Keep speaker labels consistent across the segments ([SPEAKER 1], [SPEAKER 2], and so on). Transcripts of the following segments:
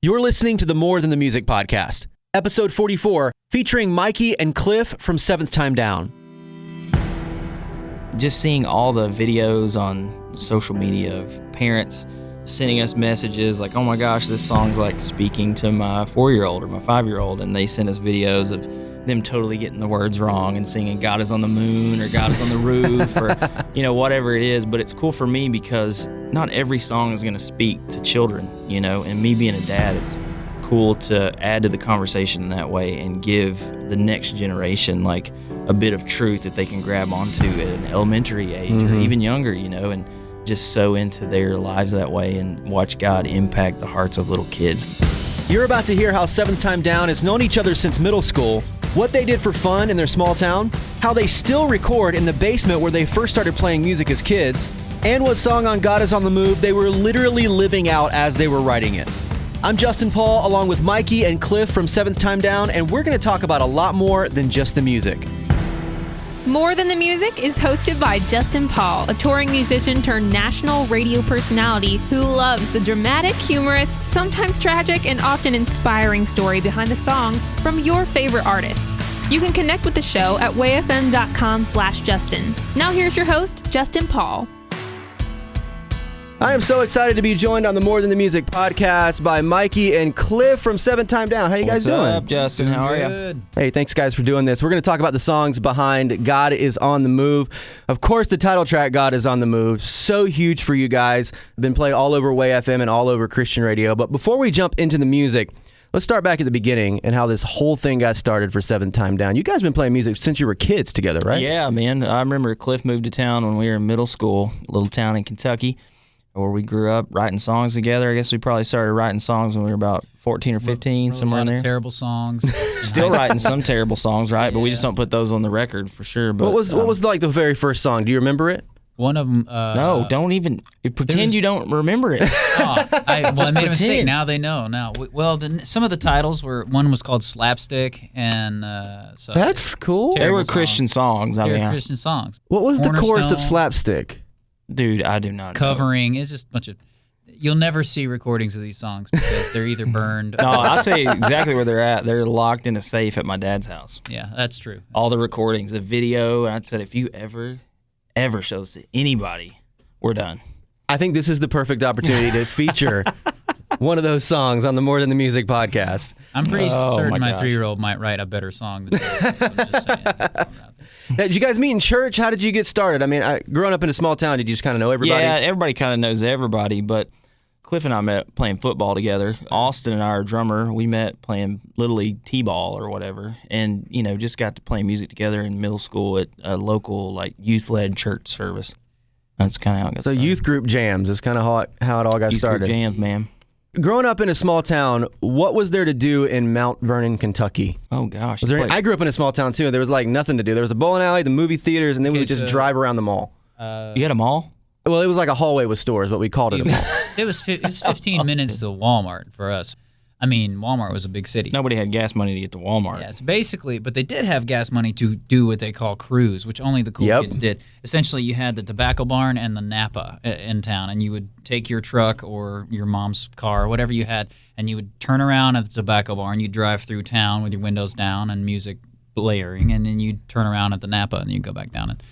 [SPEAKER 1] You're listening to the More Than the Music podcast, episode 44, featuring Mikey and Cliff from 7th Time Down.
[SPEAKER 2] Just seeing all the videos on social media of parents sending us messages like, oh my gosh, this song's like speaking to my 4-year-old or my 5-year-old, and they send us videos of them totally getting the words wrong and singing God is on the moon or God is on the roof or, whatever it is. But it's cool for me because not every song is going to speak to children, and me being a dad, it's cool to add to the conversation in that way and give the next generation like a bit of truth that they can grab onto at an elementary age or even younger, and just sow into their lives that way and watch God impact the hearts of little kids.
[SPEAKER 1] You're about to hear how 7th Time Down has known each other since middle school, what they did for fun in their small town, how they still record in the basement where they first started playing music as kids, and what song on God is on the Move they were literally living out as they were writing it. I'm Justin Paul, along with Mikey and Cliff from 7th Time Down, and we're going to talk about a lot more than just the music.
[SPEAKER 3] More Than the Music is hosted by Justin Paul, a touring musician turned national radio personality who loves the dramatic, humorous, sometimes tragic, and often inspiring story behind the songs from your favorite artists. You can connect with the show at wayfm.com/Justin. Now here's your host, Justin Paul.
[SPEAKER 1] I am so excited to be joined on the More Than the Music podcast by Mikey and Cliff from 7th Time Down. How you guys doing?
[SPEAKER 2] What's up, Justin? How are you?
[SPEAKER 1] Hey, thanks guys for doing this. We're going to talk about the songs behind God is on the Move. Of course, the title track, God is on the Move, so huge for you guys. Been played all over Way FM and all over Christian radio. But before we jump into the music, let's start back at the beginning and how this whole thing got started for 7th Time Down. You guys been playing music since you were kids together, right?
[SPEAKER 2] Yeah, man. I remember Cliff moved to town when we were in middle school, a little town in Kentucky, where we grew up writing songs together. I guess we probably started writing songs when we were about 14 or 15, somewhere in there.
[SPEAKER 4] Terrible songs.
[SPEAKER 2] Still writing some terrible songs, right? But we just don't put those on the record for sure. But
[SPEAKER 1] what was like the very first song? Do you remember it?
[SPEAKER 4] One of them.
[SPEAKER 2] No, don't even pretend you don't remember it.
[SPEAKER 4] I made a mistake. Now they know. Now, some of the titles were. One was called Slapstick, and so
[SPEAKER 1] that's cool.
[SPEAKER 2] They were Christian songs.
[SPEAKER 4] Christian songs.
[SPEAKER 1] What was the chorus of Slapstick?
[SPEAKER 2] Dude, I do not know.
[SPEAKER 4] Covering. It's just a bunch of. You'll never see recordings of these songs because they're either burned.
[SPEAKER 2] No, I'll tell you exactly where they're at. They're locked in a safe at my dad's house.
[SPEAKER 4] Yeah, that's true.
[SPEAKER 2] All the recordings, the video, and I said, if you ever show this to anybody, we're done.
[SPEAKER 1] I think this is the perfect opportunity to feature one of those songs on the More Than the Music podcast.
[SPEAKER 4] I'm pretty certain my 3-year-old might write a better song than this. I'm just saying.
[SPEAKER 1] Did you guys meet in church? How did you get started? I mean, growing up in a small town, did you just kind of know everybody?
[SPEAKER 2] Yeah, everybody kind of knows everybody, but Cliff and I met playing football together. Austin and I, our drummer, we met playing Little League T-ball or whatever, and, just got to play music together in middle school at a local, youth-led church service. That's kind of how it got started.
[SPEAKER 1] So youth group jams is kind of how it all got started.
[SPEAKER 2] Youth group jams, man.
[SPEAKER 1] Growing up in a small town, what was there to do in Mount Vernon, Kentucky?
[SPEAKER 2] Oh, gosh.
[SPEAKER 1] I grew up in a small town, too, and there was, nothing to do. There was a bowling alley, the movie theaters, and then we would just drive around the mall.
[SPEAKER 2] You had a mall?
[SPEAKER 1] Well, it was like a hallway with stores, but we called it a mall.
[SPEAKER 4] It's 15 minutes to Walmart for us. I mean, Walmart was a big city.
[SPEAKER 2] Nobody had gas money to get to Walmart.
[SPEAKER 4] Yeah, it's basically, but they did have gas money to do what they call cruise, which only the cool kids did. Essentially, you had the tobacco barn and the Napa in town, and you would take your truck or your mom's car or whatever you had, and you would turn around at the tobacco barn. You'd drive through town with your windows down and music blaring, and then you'd turn around at the Napa, and you'd go back down. And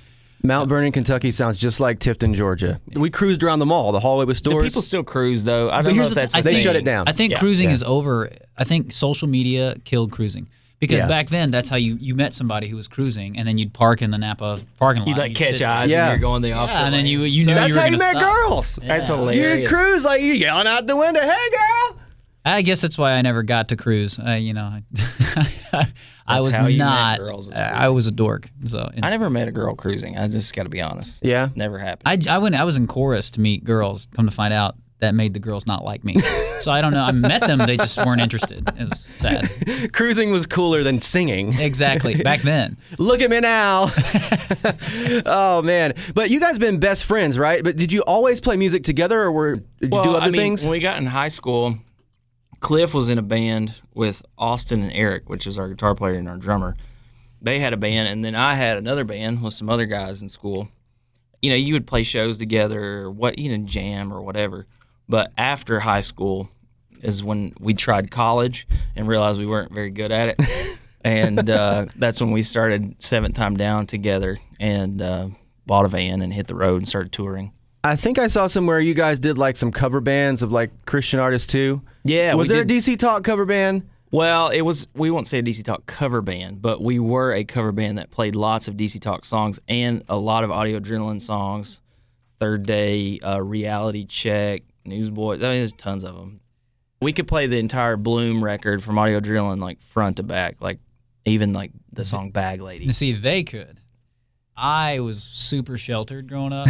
[SPEAKER 1] Mount Vernon, Kentucky sounds just like Tifton, Georgia. We cruised around the mall, the hallway with stores.
[SPEAKER 2] Do people still cruise, though? I don't know if that's the thing.
[SPEAKER 1] They shut it down.
[SPEAKER 4] I think cruising is over. I think social media killed cruising. Because back then, that's how you met somebody who was cruising, and then you'd park in the Napa parking lot.
[SPEAKER 2] You'd catch eyes and you're going the opposite
[SPEAKER 4] and then
[SPEAKER 2] way.
[SPEAKER 4] you knew you were going to
[SPEAKER 1] That's how you met girls.
[SPEAKER 4] Yeah.
[SPEAKER 2] That's hilarious.
[SPEAKER 1] You'd cruise you yelling out the window, "Hey, girl!"
[SPEAKER 4] I guess that's why I never got to cruise. I was not. I was a dork. So
[SPEAKER 2] I never met a girl cruising. I just got to be honest.
[SPEAKER 1] Yeah,
[SPEAKER 2] never happened.
[SPEAKER 4] I was in chorus to meet girls. Come to find out, that made the girls not like me. So I don't know. I met them. They just weren't interested. It was sad.
[SPEAKER 1] Cruising was cooler than singing.
[SPEAKER 4] Exactly. Back then.
[SPEAKER 1] Look at me now. Oh, man. But you guys been best friends, right? But did you always play music together, or did you do other things?
[SPEAKER 2] When we got in high school, Cliff was in a band with Austin and Eric, which is our guitar player and our drummer. They had a band, and then I had another band with some other guys in school. You would play shows together, or jam or whatever. But after high school, is when we tried college and realized we weren't very good at it. And that's when we started 7th Time Down together and bought a van and hit the road and started touring.
[SPEAKER 1] I think I saw somewhere you guys did like some cover bands of like Christian artists too.
[SPEAKER 2] Yeah.
[SPEAKER 1] Was there a DC Talk cover band?
[SPEAKER 2] Well, we won't say a DC Talk cover band, but we were a cover band that played lots of DC Talk songs and a lot of Audio Adrenaline songs. Third Day, Reality Check, Newsboys. I mean, there's tons of them. We could play the entire Bloom record from Audio Adrenaline, like front to back, like even like the song Bag Lady.
[SPEAKER 4] See, they could. I was super sheltered growing up.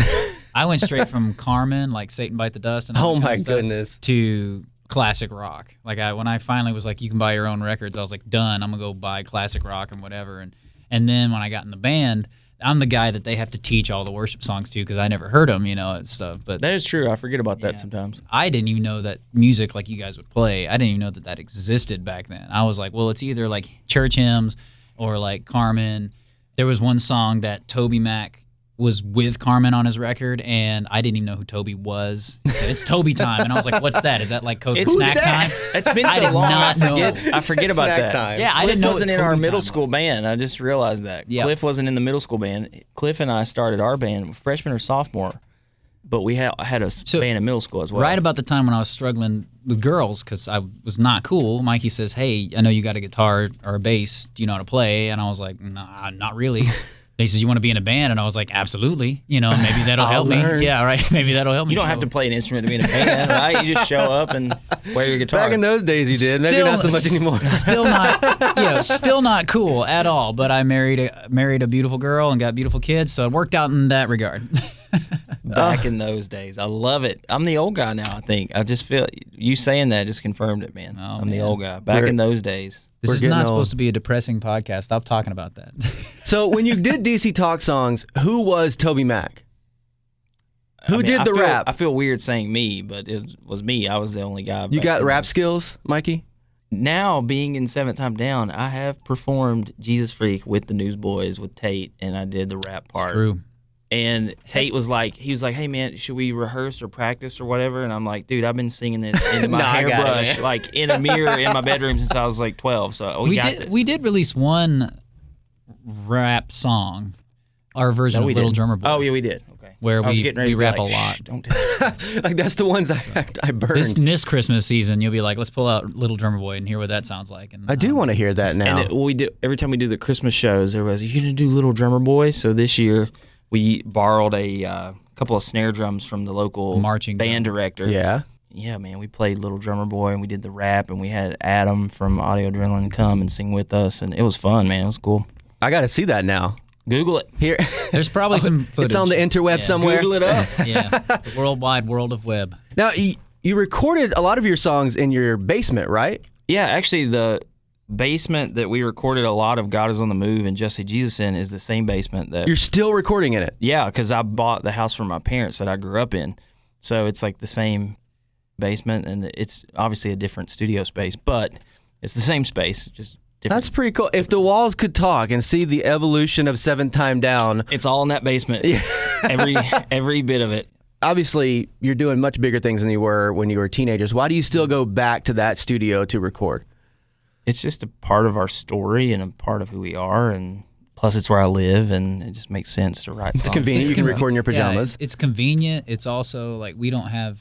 [SPEAKER 4] I went straight from Carmen, like Satan Bite the Dust, and
[SPEAKER 1] oh my goodness,
[SPEAKER 4] to classic rock. Like when I finally was like, you can buy your own records, I was like, done. I'm gonna go buy classic rock and whatever. And then when I got in the band, I'm the guy that they have to teach all the worship songs to because I never heard them, and stuff. But
[SPEAKER 2] that is true. I forget about that sometimes.
[SPEAKER 4] I didn't even know that music like you guys would play. I didn't even know that existed back then. I was like, well, it's either like church hymns or like Carmen. There was one song that Toby Mac was with Carmen on his record, and I didn't even know who Toby was. He said, it's Toby time. And I was like, what's that? Is that like Coke snack time?
[SPEAKER 2] It's been so long, I forget about that.
[SPEAKER 1] Time.
[SPEAKER 4] Yeah,
[SPEAKER 2] Cliff
[SPEAKER 4] I didn't know
[SPEAKER 2] wasn't in our middle school band. I just realized that.
[SPEAKER 4] Yeah.
[SPEAKER 2] Cliff wasn't in the middle school band. Cliff and I started our band freshman or sophomore, but we had a band in middle school as well.
[SPEAKER 4] Right about the time when I was struggling with girls because I was not cool, Mikey says, hey, I know you got a guitar or a bass. Do you know how to play? And I was like, nah, not really. He says, you want to be in a band? And I was like, absolutely. Maybe that'll help me. Yeah, right. Maybe that'll help me.
[SPEAKER 2] You don't have to play an instrument to be in a band, right? You just show up and wear your guitar.
[SPEAKER 1] Back in those days you did. Maybe not so much anymore.
[SPEAKER 4] Still not cool at all. But I married a beautiful girl and got beautiful kids, so it worked out in that regard.
[SPEAKER 2] Back in those days. I love it. I'm the old guy now, I think. I just feel you saying that just confirmed it, man. I'm the old guy. Back in those days.
[SPEAKER 4] This is not supposed to be a depressing podcast. Stop talking about that.
[SPEAKER 1] So when you did DC Talk songs, who was Toby Mac? Who did the rap?
[SPEAKER 2] I feel weird saying me, but it was me. I was the only guy.
[SPEAKER 1] You got rap skills, Mikey?
[SPEAKER 2] Now, being in 7th Time Down, I have performed Jesus Freak with the Newsboys, with Tate, and I did the rap part.
[SPEAKER 4] True.
[SPEAKER 2] And Tate was like, hey man, should we rehearse or practice or whatever? And I'm like, dude, I've been singing this into my hairbrush, like in a mirror in my bedroom since I was like 12. So we got this.
[SPEAKER 4] We did release one rap song, our version of Little Drummer Boy.
[SPEAKER 2] Oh yeah, we did. Okay.
[SPEAKER 4] Where we rap a lot.
[SPEAKER 2] Don't tell me.
[SPEAKER 1] Like that's the ones I burned.
[SPEAKER 4] This Christmas season, you'll be like, let's pull out Little Drummer Boy and hear what that sounds like. And
[SPEAKER 1] I do want to hear that now.
[SPEAKER 2] And we do every time we do the Christmas shows. Everybody's like, you gonna do Little Drummer Boy? So this year we borrowed a couple of snare drums from the local
[SPEAKER 4] marching
[SPEAKER 2] band director.
[SPEAKER 1] Yeah.
[SPEAKER 2] Yeah, man, we played Little Drummer Boy, and we did the rap, and we had Adam from Audio Adrenaline come and sing with us, and it was fun, man. It was cool.
[SPEAKER 1] I got to see that now.
[SPEAKER 2] Google it.
[SPEAKER 1] Here,
[SPEAKER 4] there's probably some footage.
[SPEAKER 1] It's on the interweb somewhere.
[SPEAKER 2] Google it up.
[SPEAKER 4] Yeah, the worldwide world of web.
[SPEAKER 1] Now, you recorded a lot of your songs in your basement, right?
[SPEAKER 2] Yeah, actually, the basement that we recorded a lot of God Is on the Move and Just Say Jesus in is the same basement that...
[SPEAKER 1] You're still recording in it?
[SPEAKER 2] Yeah, because I bought the house from my parents that I grew up in. So it's like the same basement, and it's obviously a different studio space, but it's the same space, just different.
[SPEAKER 1] That's pretty cool. If the walls could talk and see the evolution of 7th Time Down...
[SPEAKER 2] It's all in that basement. Yeah. every bit of it.
[SPEAKER 1] Obviously, you're doing much bigger things than you were when you were teenagers. Why do you still go back to that studio to record?
[SPEAKER 2] It's just a part of our story and a part of who we are, and plus it's where I live, and it just makes sense to write songs.
[SPEAKER 1] It's convenient. You can record in your pajamas.
[SPEAKER 4] Yeah, it's convenient. It's also like we don't have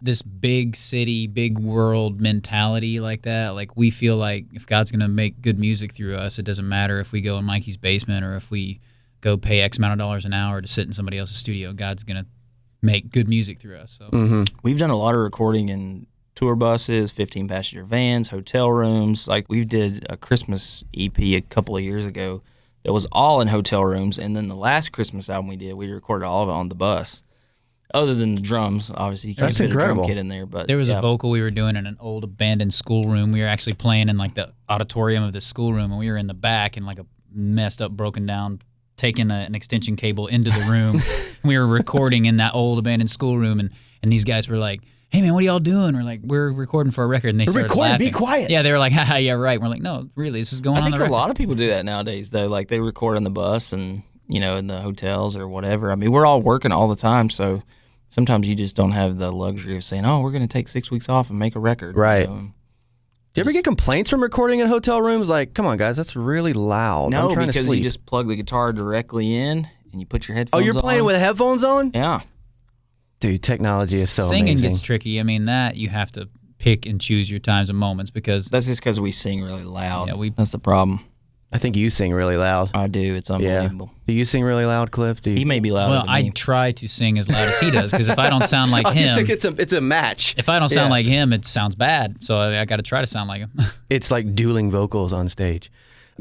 [SPEAKER 4] this big city, big world mentality like that. Like we feel like if God's going to make good music through us, it doesn't matter if we go in Mikey's basement or if we go pay X amount of dollars an hour to sit in somebody else's studio. God's going to make good music through us. So
[SPEAKER 2] We've done a lot of recording in tour buses, 15-passenger vans, hotel rooms. Like we did a Christmas EP a couple of years ago that was all in hotel rooms, and then the last Christmas album we did, we recorded all of it on the bus. Other than the drums, obviously you can't fit a drum kit in there. But
[SPEAKER 4] there was a vocal we were doing in an old abandoned schoolroom. We were actually playing in like the auditorium of the schoolroom, and we were in the back in like a messed up, broken down, taking an extension cable into the room. We were recording in that old abandoned schoolroom, and these guys were like, hey man, what are y'all doing? We're like, we're recording for a record, and they started laughing.
[SPEAKER 1] Be quiet.
[SPEAKER 4] Yeah, they were like, haha, yeah, right. And we're like, no, really, this is going on.
[SPEAKER 2] I think
[SPEAKER 4] the record.
[SPEAKER 2] a lot of people do that nowadays, though. Like they record on the bus and in the hotels or whatever. I mean, we're all working all the time, so sometimes you just don't have the luxury of saying, "Oh, we're going to take 6 weeks off and make a record."
[SPEAKER 1] Right. Do you ever get complaints from recording in hotel rooms? Like, come on, guys, that's really loud.
[SPEAKER 2] No,
[SPEAKER 1] I'm trying
[SPEAKER 2] because
[SPEAKER 1] to sleep.
[SPEAKER 2] you just plug the guitar directly in and you put your headphones on.
[SPEAKER 1] Oh, you're playing with headphones on?
[SPEAKER 2] Yeah.
[SPEAKER 1] Dude, technology is so
[SPEAKER 4] Singing
[SPEAKER 1] amazing.
[SPEAKER 4] gets tricky. I mean, that you have to pick and choose your times and moments because
[SPEAKER 2] That's just because we sing really loud.
[SPEAKER 4] Yeah,
[SPEAKER 2] That's the problem.
[SPEAKER 1] I think you sing really loud.
[SPEAKER 2] I do. It's unbelievable.
[SPEAKER 1] Do you sing really loud, Cliff? Do you?
[SPEAKER 2] He may be louder
[SPEAKER 4] well,
[SPEAKER 2] than
[SPEAKER 4] I
[SPEAKER 2] me.
[SPEAKER 4] try to sing as loud as he does because if I don't sound like him,
[SPEAKER 1] It's a match.
[SPEAKER 4] if I don't sound like him, it sounds bad. So I got to try to sound like him.
[SPEAKER 1] It's like dueling vocals on stage.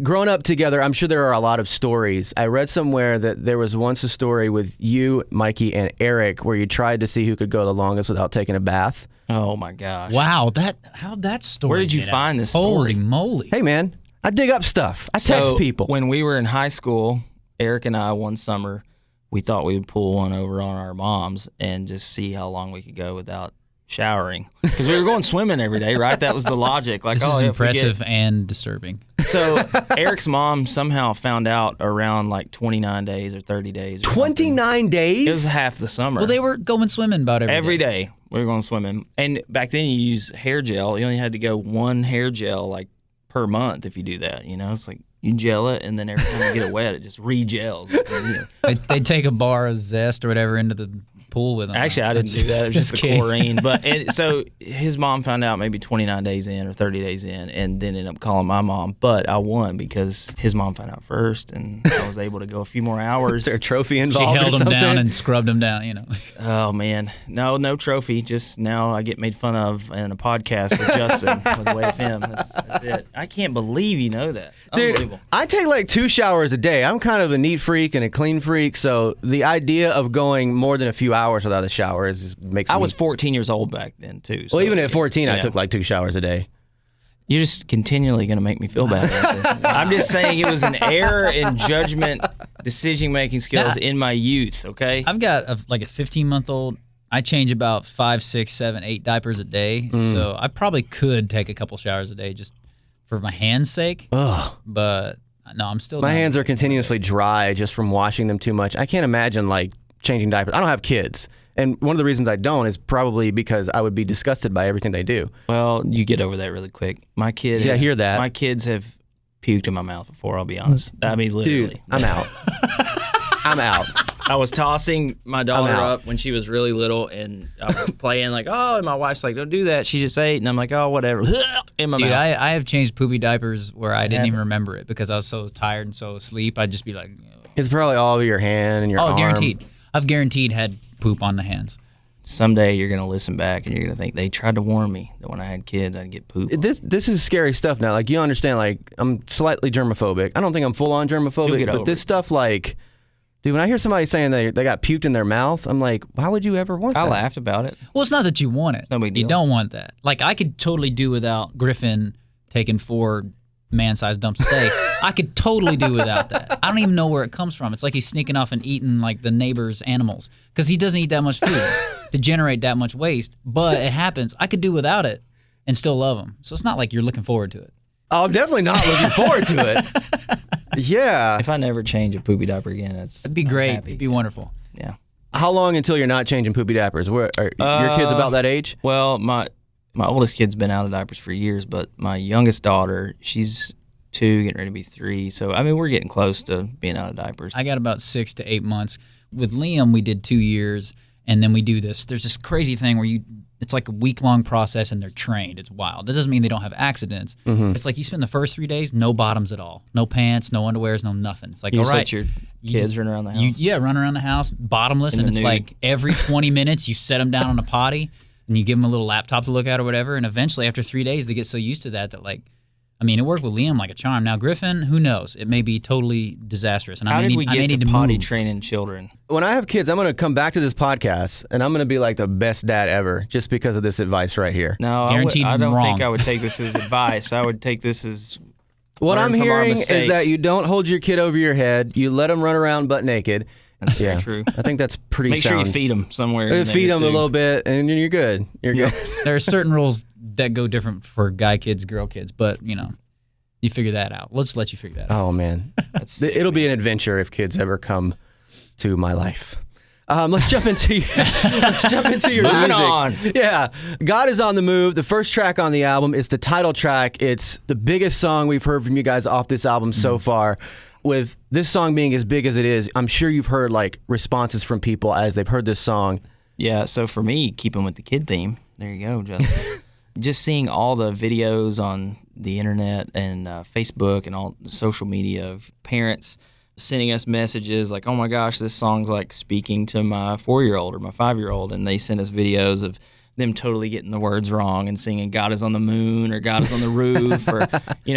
[SPEAKER 1] Growing up together, I'm sure there are a lot of stories. I read somewhere that there was once a story with you, Mikey, and Eric where you tried to see who could go the longest without taking a bath.
[SPEAKER 2] Oh, my gosh.
[SPEAKER 4] Wow, how'd that story?
[SPEAKER 2] Where did you
[SPEAKER 4] get
[SPEAKER 2] find
[SPEAKER 4] out?
[SPEAKER 2] this story?
[SPEAKER 4] Holy moly!
[SPEAKER 1] Hey, man, I dig up stuff. I text
[SPEAKER 2] So,
[SPEAKER 1] people.
[SPEAKER 2] When we were in high school, Eric and I, one summer, we thought we would pull one over on our moms and just see how long we could go without showering. Because we were going swimming every day, right? That was the logic. Like,
[SPEAKER 4] This is
[SPEAKER 2] if we
[SPEAKER 4] impressive and disturbing.
[SPEAKER 2] So Eric's mom somehow found out around like 29 days or 30 days. Or
[SPEAKER 1] 29
[SPEAKER 2] something.
[SPEAKER 1] days?
[SPEAKER 2] It was half the summer.
[SPEAKER 4] Well, they were going swimming about
[SPEAKER 2] every day. We were going swimming. And back then you use hair gel. You only had to go one hair gel like per month if you do that. You know, it's like you gel it and then every time you get it wet, it just re-gels.
[SPEAKER 4] They take a bar of Zest or whatever into the pool with them.
[SPEAKER 2] Actually, I didn't do that. It was just the
[SPEAKER 4] kidding.
[SPEAKER 2] chlorine. But so his mom found out maybe 29 days in or 30 days in and then ended up calling my mom. But I won because his mom found out first and I was able to go a few more hours.
[SPEAKER 1] Is there a trophy
[SPEAKER 4] She
[SPEAKER 1] involved
[SPEAKER 4] held
[SPEAKER 1] or
[SPEAKER 4] him
[SPEAKER 1] something?
[SPEAKER 4] down and scrubbed him down, you know.
[SPEAKER 2] Oh, man. No trophy. Just now I get made fun of in a podcast with Justin with the way of him. That's it. I can't believe you know that.
[SPEAKER 1] Dude,
[SPEAKER 2] Unbelievable.
[SPEAKER 1] I take like 2 showers a day. I'm kind of a neat freak and a clean freak, so the idea of going more than a few hours without a shower makes me...
[SPEAKER 2] I was 14 years old back then, too.
[SPEAKER 1] Well,
[SPEAKER 2] so,
[SPEAKER 1] even at 14, I
[SPEAKER 2] yeah.
[SPEAKER 1] took like 2 showers a day.
[SPEAKER 2] You're just continually going to make me feel bad about this. I'm just saying it was an error in judgment, decision-making skills in my youth, okay?
[SPEAKER 4] I've got like a 15-month-old. I change about 5, 6, 7, 8 diapers a day. So I probably could take a couple showers a day just for my hands' sake.
[SPEAKER 1] Ugh.
[SPEAKER 4] But no, I'm still
[SPEAKER 1] My
[SPEAKER 4] down.
[SPEAKER 1] hands are continuously dry just from washing them too much. I can't imagine like changing diapers. I don't have kids. And one of the reasons I don't is probably because I would be disgusted by everything they do.
[SPEAKER 2] Well, you get over that really quick. My kids.
[SPEAKER 1] See, I hear that.
[SPEAKER 2] My kids have puked in my mouth before, I'll be honest. I mean, literally.
[SPEAKER 1] Dude, I'm out. I'm out.
[SPEAKER 2] I was tossing my daughter
[SPEAKER 1] out.
[SPEAKER 2] up when she was really little, and I was playing like, oh, and my wife's like, don't do that. She just ate, and I'm like, oh, whatever. In my
[SPEAKER 4] Dude,
[SPEAKER 2] mouth.
[SPEAKER 4] I have changed poopy diapers where I didn't even remember it because I was so tired and so asleep. I'd just be like,
[SPEAKER 1] It's probably all over your hand and your arm.
[SPEAKER 4] guaranteed. I've guaranteed had poop on the hands.
[SPEAKER 2] Someday you're going to listen back, and you're going to think, they tried to warn me that when I had kids, I'd get poop.
[SPEAKER 1] This is scary stuff now. Like, you understand, like, I'm slightly germophobic. I don't think I'm full-on
[SPEAKER 2] You'll
[SPEAKER 1] germophobic,
[SPEAKER 2] get
[SPEAKER 1] but
[SPEAKER 2] over
[SPEAKER 1] this
[SPEAKER 2] it.
[SPEAKER 1] stuff, like, dude, when I hear somebody saying they got puked in their mouth, I'm like, why would you ever want
[SPEAKER 2] I
[SPEAKER 1] that?
[SPEAKER 2] laughed about it.
[SPEAKER 4] Well, it's not that you want it.
[SPEAKER 2] No big
[SPEAKER 4] You
[SPEAKER 2] deal.
[SPEAKER 4] don't want that. Like, I could totally do without Griffin taking 4 man-sized dumps a day. I could totally do without that. I don't even know where it comes from. It's like he's sneaking off and eating, like, the neighbor's animals because he doesn't eat that much food to generate that much waste. But it happens. I could do without it and still love him. So it's not like you're looking forward to it.
[SPEAKER 1] Oh, I'm definitely not looking forward to it. Yeah.
[SPEAKER 2] If I never change a poopy diaper again,
[SPEAKER 4] It'd be
[SPEAKER 2] I'm
[SPEAKER 4] great.
[SPEAKER 2] happy.
[SPEAKER 4] It'd be wonderful.
[SPEAKER 2] Yeah.
[SPEAKER 1] How long until you're not changing poopy diapers? Where are your kids about that age?
[SPEAKER 2] Well, my oldest kid's been out of diapers for years, but my youngest daughter, she's 2, getting ready to be 3. So, I mean, we're getting close to being out of diapers.
[SPEAKER 4] I got about 6 to 8 months. With Liam, we did 2 years, and then we do this. There's this crazy thing where it's like a week-long process, and they're trained. It's wild. That doesn't mean they don't have accidents. It's like you spend the first 3 days, no bottoms at all. No pants, no underwears, no nothing. It's like,
[SPEAKER 2] You
[SPEAKER 4] all
[SPEAKER 2] just
[SPEAKER 4] right.
[SPEAKER 2] let your
[SPEAKER 4] you
[SPEAKER 2] kids
[SPEAKER 4] just-
[SPEAKER 2] run around the house.
[SPEAKER 4] run around the house, bottomless,
[SPEAKER 2] In
[SPEAKER 4] and
[SPEAKER 2] the
[SPEAKER 4] it's
[SPEAKER 2] nude.
[SPEAKER 4] like every 20 minutes you set them down on a potty, and you give them a little laptop to look at or whatever, and eventually after 3 days they get so used to that like, I mean, it worked with Liam like a charm. Now Griffin, who knows? It may be totally disastrous. And
[SPEAKER 2] How
[SPEAKER 4] I may
[SPEAKER 2] did we
[SPEAKER 4] need, I may
[SPEAKER 2] get
[SPEAKER 4] need
[SPEAKER 2] to
[SPEAKER 4] to
[SPEAKER 2] potty
[SPEAKER 4] move.
[SPEAKER 2] training children?
[SPEAKER 1] When I have kids, I'm going to come back to this podcast, and I'm going to be like the best dad ever just because of this advice right here.
[SPEAKER 2] No,
[SPEAKER 4] Guaranteed
[SPEAKER 2] I don't
[SPEAKER 4] wrong.
[SPEAKER 2] think I would take this as advice. I would take this as
[SPEAKER 1] What
[SPEAKER 2] learn
[SPEAKER 1] I'm
[SPEAKER 2] from our
[SPEAKER 1] hearing is
[SPEAKER 2] mistakes.
[SPEAKER 1] that you don't hold your kid over your head. You let them run around butt naked.
[SPEAKER 2] That's very
[SPEAKER 1] Yeah,
[SPEAKER 2] true.
[SPEAKER 1] I think that's pretty
[SPEAKER 2] Make sure
[SPEAKER 1] sound.
[SPEAKER 2] you feed them somewhere. in
[SPEAKER 1] Feed
[SPEAKER 2] there,
[SPEAKER 1] them a
[SPEAKER 2] too.
[SPEAKER 1] little bit, and you're good. You're good.
[SPEAKER 4] There are certain rules that go different for guy kids, girl kids, but you figure that out. Let's let you figure that out.
[SPEAKER 1] Oh, man.
[SPEAKER 2] That's sick,
[SPEAKER 1] It'll be
[SPEAKER 2] man.
[SPEAKER 1] an adventure if kids ever come to my life. Let's jump into your
[SPEAKER 2] Moving
[SPEAKER 1] music.
[SPEAKER 2] on.
[SPEAKER 1] Yeah, God is on the Move. The first track on the album is the title track. It's the biggest song we've heard from you guys off this album so far. With this song being as big as it is, I'm sure you've heard like responses from people as they've heard this song.
[SPEAKER 2] Yeah, so for me, keeping with the kid theme, there you go, Justin. Just seeing all the videos on the internet and Facebook and all the social media of parents sending us messages like, oh my gosh, this song's like speaking to my 4-year-old or my 5-year-old, and they send us videos of them totally getting the words wrong and singing God is on the moon or God is on the roof or,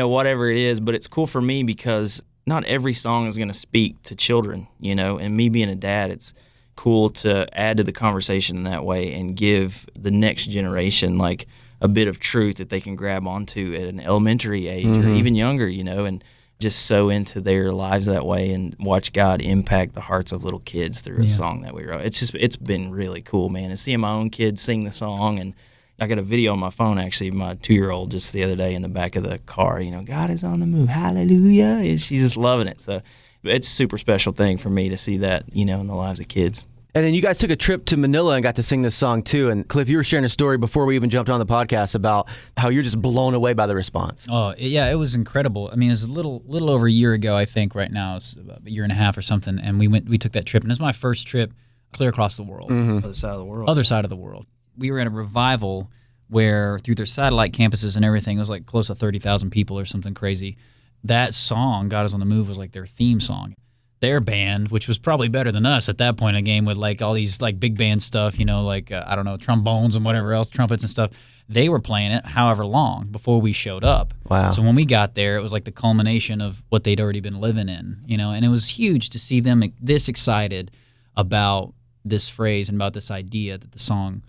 [SPEAKER 2] whatever it is. But it's cool for me because not every song is going to speak to children, and me being a dad, it's cool to add to the conversation in that way and give the next generation like a bit of truth that they can grab onto at an elementary age or even younger, and just so into their lives that way and watch God impact the hearts of little kids through a song that we wrote. It's been really cool, man. And seeing my own kids sing the song, and I got a video on my phone, actually, my 2-year-old just the other day in the back of the car, God is on the move, hallelujah. And she's just loving it. So it's a super special thing for me to see that, in the lives of kids.
[SPEAKER 1] And then you guys took a trip to Manila and got to sing this song too. And Cliff, you were sharing a story before we even jumped on the podcast about how you're just blown away by the response.
[SPEAKER 4] Oh, yeah, it was incredible. I mean, it was a little over a year ago, I think, right now. It's about a year and a half or something. And we took that trip, and it was my first trip clear across the world.
[SPEAKER 2] Other side of the world.
[SPEAKER 4] Other side of the world. We were at a revival where through their satellite campuses and everything, it was like close to 30,000 people or something crazy. That song, God is on the Move, was like their theme song. Their band, which was probably better than us at that point in the game with like all these like big band stuff, I don't know, trombones and whatever else, trumpets and stuff. They were playing it however long before we showed up.
[SPEAKER 1] Wow.
[SPEAKER 4] So when we got there, it was like the culmination of what they'd already been living in, and it was huge to see them this excited about this phrase and about this idea that the song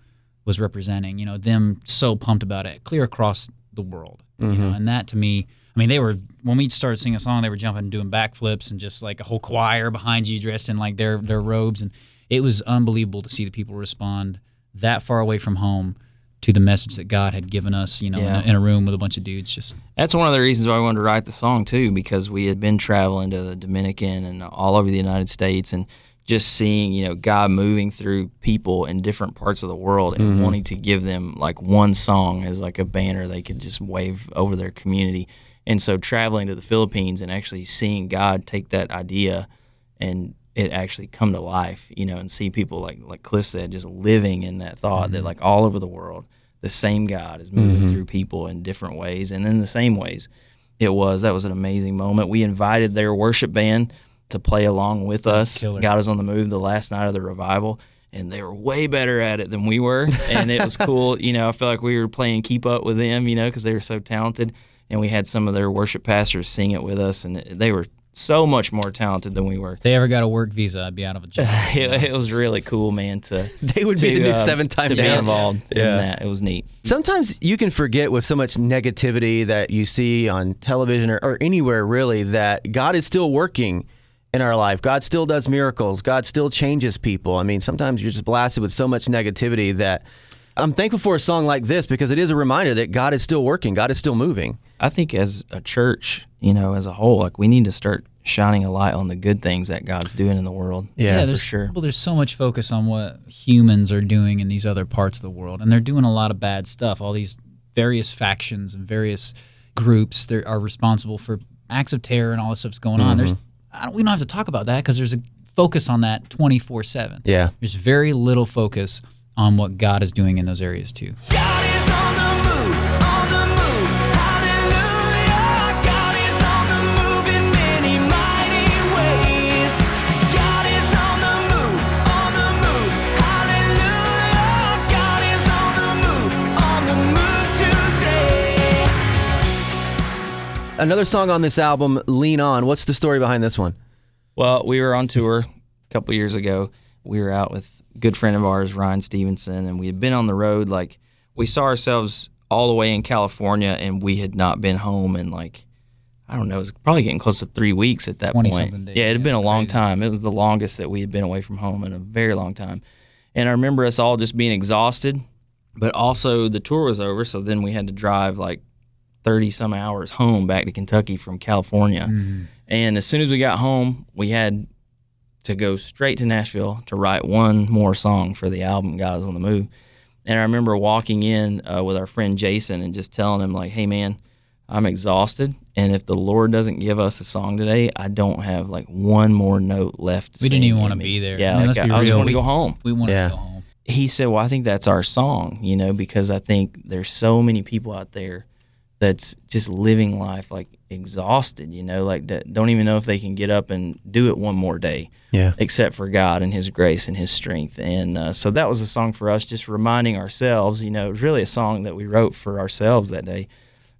[SPEAKER 4] was representing, them so pumped about it, clear across the world, and that to me, I mean, when we started singing a song, they were jumping and doing backflips and just like a whole choir behind you dressed in like their robes. And it was unbelievable to see the people respond that far away from home to the message that God had given us, in a room with a bunch of dudes.
[SPEAKER 2] That's one of the reasons why I wanted to write the song too, because we had been traveling to the Dominican and all over the United States and just seeing, God moving through people in different parts of the world and wanting to give them like one song as like a banner they could just wave over their community. And so traveling to the Philippines and actually seeing God take that idea and it actually come to life, and see people like Cliff said, just living in that thought that like all over the world, the same God is moving through people in different ways and in the same ways. That was an amazing moment. We invited their worship band to play along with us.
[SPEAKER 4] Killer.
[SPEAKER 2] God is on the Move the last night of the revival. And they were way better at it than we were. And it was cool. I felt like we were playing keep up with them, because they were so talented. And we had some of their worship pastors sing it with us, and they were so much more talented than we were.
[SPEAKER 4] If they ever got a work visa, I'd be out of a job.
[SPEAKER 2] It was really cool, man.
[SPEAKER 1] They would be the new 7th time
[SPEAKER 2] to
[SPEAKER 1] down.
[SPEAKER 2] be involved in that. It was neat.
[SPEAKER 1] Sometimes you can forget with so much negativity that you see on television or anywhere really that God is still working in our life. God still does miracles. God still changes people. I mean, sometimes you're just blasted with so much negativity that I'm thankful for a song like this because it is a reminder that God is still working. God is still moving.
[SPEAKER 2] I think as a church, as a whole, like we need to start shining a light on the good things that God's doing in the world.
[SPEAKER 1] Yeah,
[SPEAKER 2] for sure.
[SPEAKER 4] Well, there's so much focus on what humans are doing in these other parts of the world, and they're doing a lot of bad stuff. All these various factions and various groups that are responsible for acts of terror and all this stuff's going on. We don't have to talk about that because there's a focus on that 24/7.
[SPEAKER 1] Yeah.
[SPEAKER 4] There's very little focus on what God is doing in those areas too.
[SPEAKER 5] God is on the move, hallelujah. God is on the move in many mighty ways. God is on the move, hallelujah. God is on the move today.
[SPEAKER 1] Another song on this album, Lean On. What's the story behind this one?
[SPEAKER 2] Well, we were on tour a couple years ago. We were out with a good friend of ours, Ryan Stevenson, and we had been on the road. Like, we saw ourselves all the way in California, and we had not been home in, like, I don't know, it was probably getting close to 3 weeks at that point.
[SPEAKER 4] 20-something days.
[SPEAKER 2] Yeah, it had been a long
[SPEAKER 4] crazy.
[SPEAKER 2] time. It was the longest that we had been away from home in a very long time. And I remember us all just being exhausted, but also the tour was over, so then we had to drive, like, 30-some hours home back to Kentucky from California.
[SPEAKER 4] Mm-hmm.
[SPEAKER 2] And as soon as we got home, we had to go straight to Nashville to write one more song for the album God Is on the Move. And I remember walking in with our friend Jason and just telling him, like, hey, man, I'm exhausted, and if the Lord doesn't give us a song today, I don't have like one more note left.
[SPEAKER 4] We didn't even want to be there.
[SPEAKER 2] Yeah,
[SPEAKER 4] I mean,
[SPEAKER 2] like, I just want to go home.
[SPEAKER 4] We wanted to go home.
[SPEAKER 2] He said, well, I think that's our song, because I think there's so many people out there that's just living life like exhausted, like that don't even know if they can get up and do it one more day, except for God and His grace and His strength. And so that was a song for us, just reminding ourselves, it was really a song that we wrote for ourselves that day,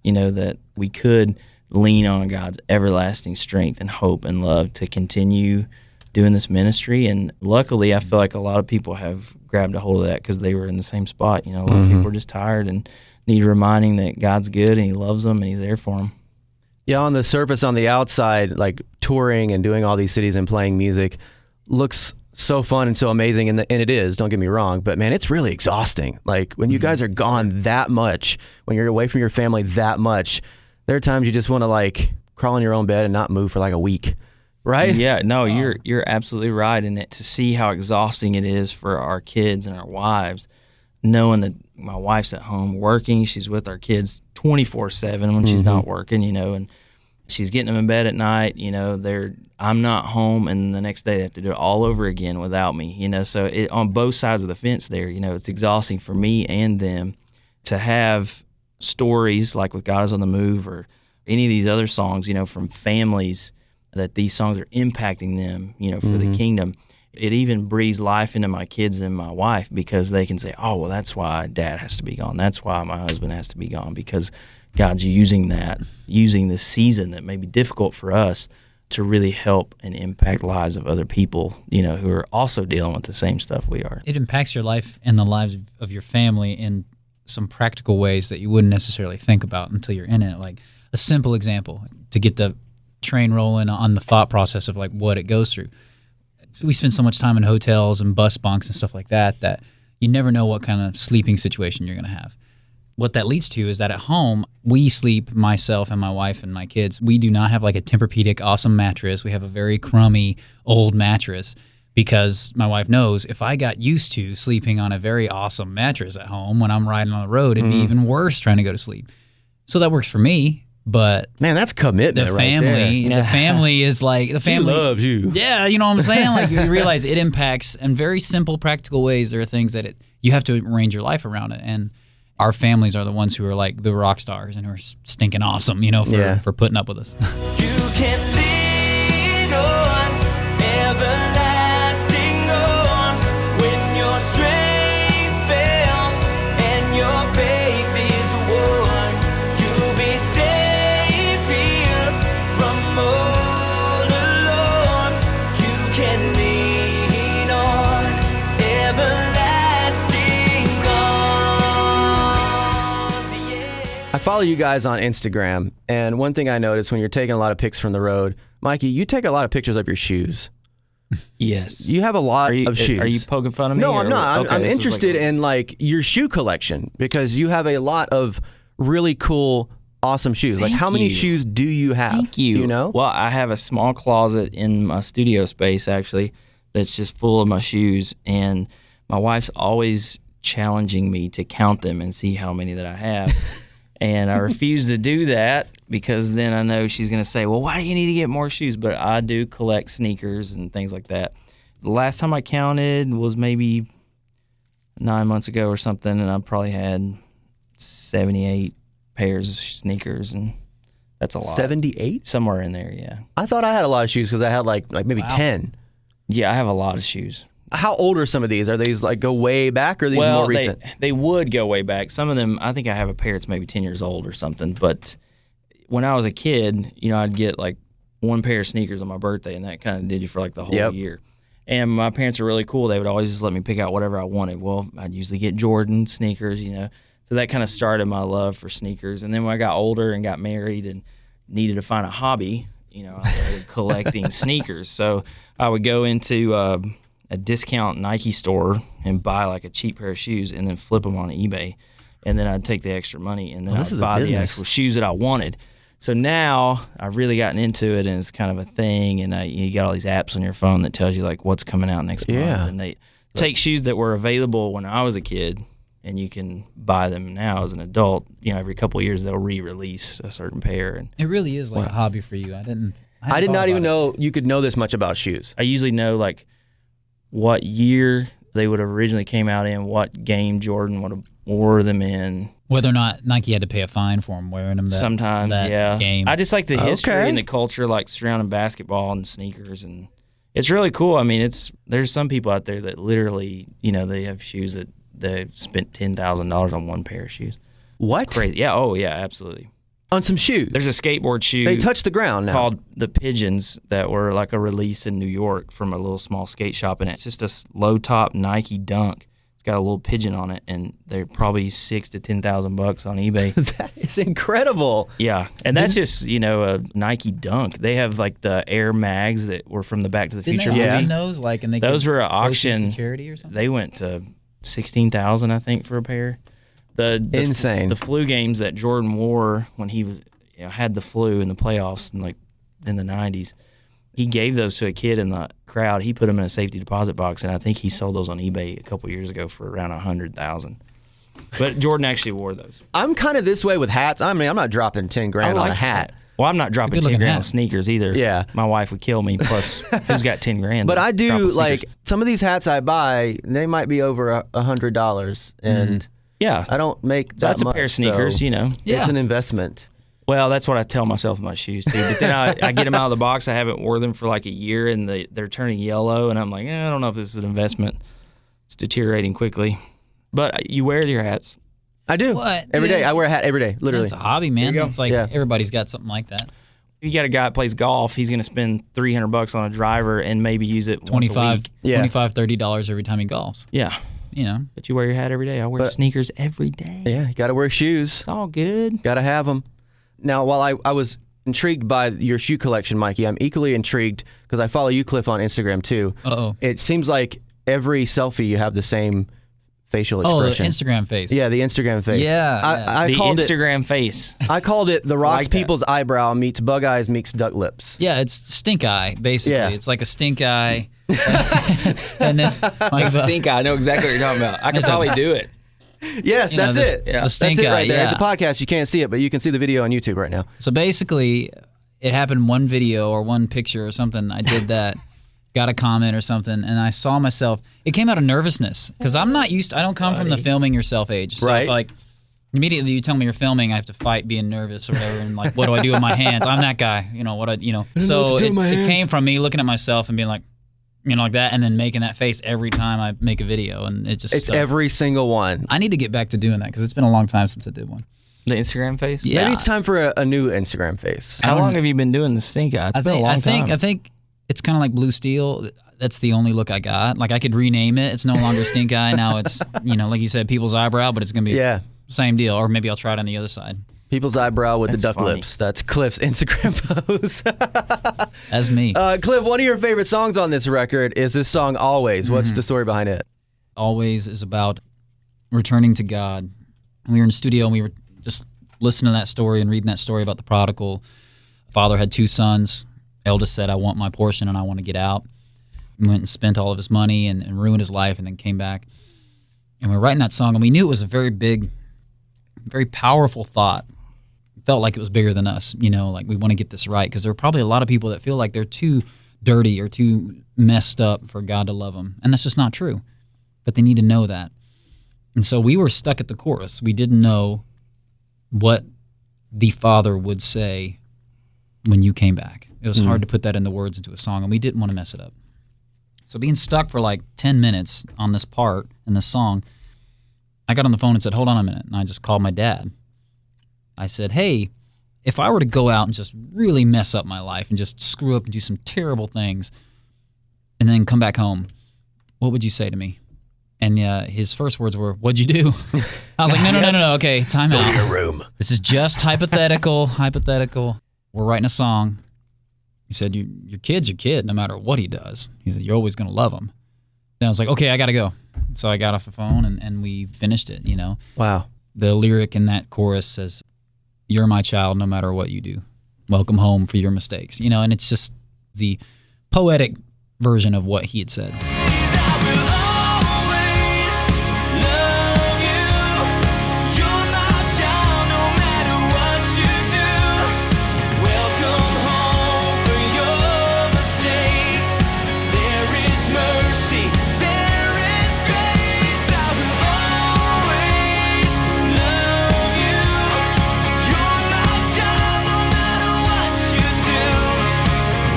[SPEAKER 2] that we could lean on God's everlasting strength and hope and love to continue doing this ministry. And luckily, I feel like a lot of people have grabbed a hold of that because they were in the same spot. A lot of people are just tired and need reminding that God's good and He loves them and He's there for them.
[SPEAKER 1] Yeah, on the surface, on the outside, like touring and doing all these cities and playing music looks so fun and so amazing, and it is, don't get me wrong, but man, it's really exhausting. Like when you guys are gone that much, when you're away from your family that much, there are times you just want to like crawl in your own bed and not move for like a week, right?
[SPEAKER 2] Yeah, no, you're absolutely right. And to see how exhausting it is for our kids and our wives, knowing that my wife's at home working, she's with our kids 24/7 when she's not working, and she's getting them in bed at night, I'm not home, and the next day they have to do it all over again without me, so on both sides of the fence there, it's exhausting for me and them to have stories like with God Is on the Move or any of these other songs, from families that these songs are impacting them, for the kingdom. It even breathes life into my kids and my wife because they can say, oh, well, that's why Dad has to be gone. That's why my husband has to be gone, because God's using this season that may be difficult for us to really help and impact lives of other people, who are also dealing with the same stuff we are.
[SPEAKER 4] It impacts your life and the lives of your family in some practical ways that you wouldn't necessarily think about until you're in it. Like a simple example to get the train rolling on the thought process of like what it goes through. We spend so much time in hotels and bus bunks and stuff like that you never know what kind of sleeping situation you're going to have. What that leads to is that at home, we sleep, myself and my wife and my kids, we do not have like a Tempur-Pedic awesome mattress. We have a very crummy old mattress because my wife knows if I got used to sleeping on a very awesome mattress at home when I'm riding on the road, it'd be even worse trying to go to sleep. So that works for me. But
[SPEAKER 1] man, that's commitment.
[SPEAKER 4] The
[SPEAKER 1] right
[SPEAKER 4] family,
[SPEAKER 1] there.
[SPEAKER 4] the family is like the family
[SPEAKER 1] she loves you.
[SPEAKER 4] Yeah, you know what I'm saying. Like you realize it impacts in very simple, practical ways. There are things that you have to arrange your life around it, and our families are the ones who are like the rock stars and who are stinking awesome, for putting up with us.
[SPEAKER 5] You can lean on everlasting arms when your strength fails and your faith is worn. You'll be safe here from all alarms. You can lean on everlasting arms. Yeah.
[SPEAKER 1] I follow you guys on Instagram, and one thing I noticed when you're taking a lot of pics from the road, Mikey, you take a lot of pictures of your shoes.
[SPEAKER 2] Yes.
[SPEAKER 1] You have a lot of shoes.
[SPEAKER 2] Are you poking fun of me?
[SPEAKER 1] No, I'm not.
[SPEAKER 2] Okay,
[SPEAKER 1] I'm interested in like your shoe collection because you have a lot of really cool, awesome shoes. Like how many shoes do you have?
[SPEAKER 2] Thank you.
[SPEAKER 1] Do you know?
[SPEAKER 2] Well, I have a small closet in my studio space actually that's just full of my shoes, and my wife's always challenging me to count them and see how many that I have. And I refuse to do that because then I know she's going to say, well, why do you need to get more shoes? But I do collect sneakers and things like that. The last time I counted was maybe 9 months ago or something, and I probably had 78 pairs of sneakers, and that's a lot.
[SPEAKER 1] 78?
[SPEAKER 2] Somewhere in there, yeah.
[SPEAKER 1] I thought I had a lot of shoes because I had like maybe 10.
[SPEAKER 2] Yeah, I have a lot of shoes.
[SPEAKER 1] How old are some of these? Are these like go way back or are these more recent?
[SPEAKER 2] They would go way back. Some of them, I think I have a pair that's maybe 10 years old or something. But when I was a kid, I'd get like one pair of sneakers on my birthday, and that kind of did you for like the whole year. And my parents are really cool. They would always just let me pick out whatever I wanted. Well, I'd usually get Jordan sneakers, So that kind of started my love for sneakers. And then when I got older and got married and needed to find a hobby, I started collecting sneakers. So I would go into a discount Nike store and buy like a cheap pair of shoes and then flip them on eBay. And then I'd take the extra money and then I'd buy the actual shoes that I wanted. So now I've really gotten into it, and it's kind of a thing. And you got all these apps on your phone that tells you like what's coming out next month. And they take shoes that were available when I was a kid, and you can buy them now as an adult. Every couple of years they'll re-release a certain pair. And
[SPEAKER 4] It really is like a hobby for you. I
[SPEAKER 1] did not even know you could know this much about shoes.
[SPEAKER 2] I usually know like what year they would have originally came out in, what game Jordan would have wore them in.
[SPEAKER 4] Whether or not Nike had to pay a fine for them wearing them
[SPEAKER 2] Sometimes,
[SPEAKER 4] that game.
[SPEAKER 2] I just like the history and the culture like surrounding basketball and sneakers, and it's really cool. I mean, there's some people out there that literally, they have shoes that they've spent $10,000 on one pair of shoes.
[SPEAKER 1] What?
[SPEAKER 2] It's crazy. Yeah, oh yeah, absolutely.
[SPEAKER 1] On some shoes?
[SPEAKER 2] There's a skateboard shoe.
[SPEAKER 1] They touch the ground now.
[SPEAKER 2] Called the Pigeons that were like a release in New York from a little small skate shop, and it's just a low-top Nike Dunk. It's got a little pigeon on it, and they're probably $6,000 to $10,000 on eBay.
[SPEAKER 1] That is incredible.
[SPEAKER 2] Yeah, and that's just a Nike Dunk. They have like the Air Mags that were from the Back to the Future movie.
[SPEAKER 4] Yeah, those like, and
[SPEAKER 2] those were at auction.
[SPEAKER 4] Charity or something.
[SPEAKER 2] They went to $16,000, I think, for a pair.
[SPEAKER 1] Insane.
[SPEAKER 2] The flu games that Jordan wore when he was had the flu in the playoffs in the 90s. He gave those to a kid in the crowd. He put them in a safety deposit box, and I think he sold those on eBay a couple years ago for around $100,000. But Jordan actually wore those.
[SPEAKER 1] I'm kind of this way with hats. I mean, I'm not dropping $10,000 on a hat.
[SPEAKER 2] That. Well, I'm not dropping $10,000 on sneakers either.
[SPEAKER 1] Yeah,
[SPEAKER 2] my wife would kill me. Plus, who's got $10,000?
[SPEAKER 1] But I do like some of these hats I buy. They might be over $100, and
[SPEAKER 2] yeah,
[SPEAKER 1] I don't make that
[SPEAKER 2] that's
[SPEAKER 1] much,
[SPEAKER 2] a pair of sneakers.
[SPEAKER 1] So
[SPEAKER 2] Yeah,
[SPEAKER 1] it's an investment.
[SPEAKER 2] Well, that's what I tell myself in my shoes too. But then I get them out of the box. I haven't worn them for like a year, and they're turning yellow, and I'm like, I don't know if this is an investment. It's deteriorating quickly. But you wear your hats.
[SPEAKER 1] I do.
[SPEAKER 4] What?
[SPEAKER 1] Every day. I wear a hat every day, literally.
[SPEAKER 4] It's a hobby, man.
[SPEAKER 2] There you go.
[SPEAKER 4] It's like everybody's got something like that.
[SPEAKER 2] You got a guy that plays golf. He's going to spend $300 on a driver and maybe use it once a week.
[SPEAKER 4] $25, $30 every time he golfs.
[SPEAKER 2] Yeah. But you wear your hat every day. I wear sneakers every day.
[SPEAKER 1] Yeah, you got to wear shoes.
[SPEAKER 2] It's all good.
[SPEAKER 1] Got to have them. Now, while I was intrigued by your shoe collection, Mikey, I'm equally intrigued because I follow you, Cliff, on Instagram too.
[SPEAKER 4] Uh-oh.
[SPEAKER 1] It seems like every selfie you have the same facial expression.
[SPEAKER 4] Oh, the Instagram face.
[SPEAKER 1] Yeah, the Instagram face.
[SPEAKER 4] Yeah.
[SPEAKER 1] I
[SPEAKER 2] the
[SPEAKER 1] called
[SPEAKER 2] Instagram face.
[SPEAKER 1] I called it the Rocks
[SPEAKER 2] like that.
[SPEAKER 1] People's Eyebrow meets Bug Eyes meets Duck Lips.
[SPEAKER 4] Yeah, it's stink eye, basically.
[SPEAKER 1] Yeah.
[SPEAKER 4] It's like a stink eye. And then like
[SPEAKER 2] Stink eye. I know exactly what you're talking about. I could probably do it.
[SPEAKER 1] Yes, that's it.
[SPEAKER 2] Yeah.
[SPEAKER 4] The stink
[SPEAKER 1] that's it
[SPEAKER 4] eye,
[SPEAKER 1] right there.
[SPEAKER 4] yeah.
[SPEAKER 1] It's a podcast. You can't see it, but you can see the video on YouTube right now.
[SPEAKER 4] So basically, it happened in one video or one picture or something. I did that, got a comment or something, and I saw myself. It came out of nervousness because I'm not used to, I don't come from the filming yourself age. So
[SPEAKER 1] Right.
[SPEAKER 4] if, like, immediately you tell me you're filming, I have to fight being nervous or whatever, and like, what do I do with my hands? I'm that guy, So it came from me looking at myself and being like, like that, and then making that face every time I make a video, and it just
[SPEAKER 1] It's every single one.
[SPEAKER 4] I need to get back to doing that because it's been a long time since I did one.
[SPEAKER 2] The Instagram face?
[SPEAKER 4] Yeah.
[SPEAKER 1] Maybe it's time for a new Instagram face.
[SPEAKER 2] How long have you been doing the stink eye? It's been a long time.
[SPEAKER 4] I think it's kind of like Blue Steel. That's the only look I got. Like I could rename it. It's no longer stink eye. Now it's, like you said, people's eyebrow, but it's going to be same deal. Or maybe I'll try it on the other side.
[SPEAKER 1] People's eyebrow with
[SPEAKER 2] That's
[SPEAKER 1] the duck
[SPEAKER 2] funny.
[SPEAKER 1] lips. That's Cliff's Instagram pose.
[SPEAKER 4] That's me.
[SPEAKER 1] Cliff, one of your favorite songs on this record is this song Always. What's
[SPEAKER 4] Mm-hmm.
[SPEAKER 1] the story behind it?
[SPEAKER 4] Always is about returning to God. We were in the studio and we were just listening to that story and reading that story about the prodigal. Father had 2 sons. Eldest said, I want my portion and I want to get out. He went and spent all of his money and ruined his life and then came back. And we were writing that song and we knew it was a very big, very powerful thought. It felt like it was bigger than us, like we want to get this right. Because there are probably a lot of people that feel like they're too dirty or too messed up for God to love them. And that's just not true. But they need to know that. And so we were stuck at the chorus. We didn't know what the Father would say when you came back. It was hard to put that into words into a song, and we didn't want to mess it up. So being stuck for like 10 minutes on this part in this song, I got on the phone and said, hold on a minute. And I just called my dad. I said, hey, if I were to go out and just really mess up my life and just screw up and do some terrible things and then come back home, what would you say to me? And his first words were, what'd you do? I was like, no, okay, time out.
[SPEAKER 1] Go to your room.
[SPEAKER 4] This is just hypothetical. We're writing a song. He said, your kid's your kid no matter what he does. He said, you're always going to love him. Then I was like, okay, I got to go. So I got off the phone and we finished it,
[SPEAKER 1] Wow.
[SPEAKER 4] The lyric in that chorus says, you're my child no matter what you do. Welcome home for your mistakes. And it's just the poetic version of what he had said.
[SPEAKER 5] I will always love you. You're my child no matter what you do. Welcome home for your mistakes. There is mercy, there is grace. I will always love you. You're my child no matter what you do.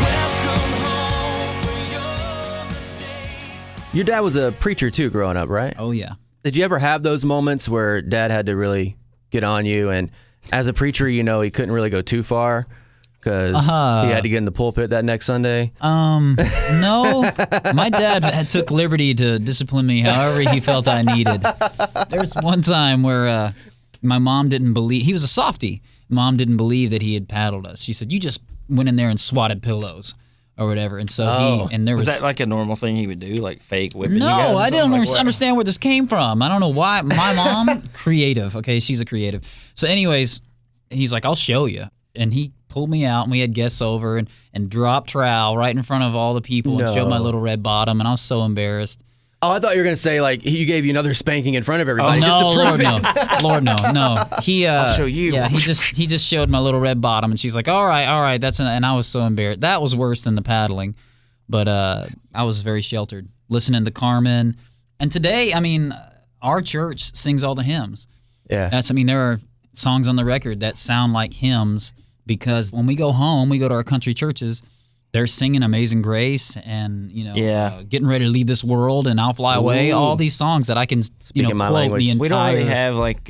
[SPEAKER 5] Welcome home for your mistakes.
[SPEAKER 1] Your dad was a preacher too growing up, right?
[SPEAKER 4] Oh, yeah.
[SPEAKER 1] Did you ever have those moments where dad had to really get on you? And as a preacher, he couldn't really go too far because he had to get in the pulpit that next Sunday.
[SPEAKER 4] No. My dad took liberty to discipline me however he felt I needed. There's one time where my mom didn't believe, he was a softie. Mom didn't believe that he had paddled us. She said, you just went in there and swatted pillows or whatever. And so there
[SPEAKER 2] Was that like a normal thing he would do, like fake whipping you
[SPEAKER 4] No,
[SPEAKER 2] guys or
[SPEAKER 4] I didn't
[SPEAKER 2] something? Like, what?
[SPEAKER 4] understand where this came from. I don't know why. My mom, creative. Okay, she's a creative. So anyways, he's like, I'll show you. And he pulled me out, and we had guests over, and dropped trowel right in front of all the people and showed my little red bottom, and I was so embarrassed.
[SPEAKER 1] Oh, I thought you were going to say, like, he gave you another spanking in front of everybody just to
[SPEAKER 4] No,
[SPEAKER 1] prove
[SPEAKER 4] Lord,
[SPEAKER 1] it.
[SPEAKER 4] no. Lord, no. He,
[SPEAKER 2] I'll show you.
[SPEAKER 4] Yeah, he just showed my little red bottom, and she's like, all right, and I was so embarrassed. That was worse than the paddling, but I was very sheltered, listening to Carmen. And today, our church sings all the hymns.
[SPEAKER 1] Yeah.
[SPEAKER 4] There are songs on the record that sound like hymns because when we go home, we go to our country churches, they're singing Amazing Grace and, Getting Ready to Leave This World and I'll Fly Away, all these songs that I can,
[SPEAKER 1] my
[SPEAKER 4] quote
[SPEAKER 1] language.
[SPEAKER 4] the entire...
[SPEAKER 2] We don't really have like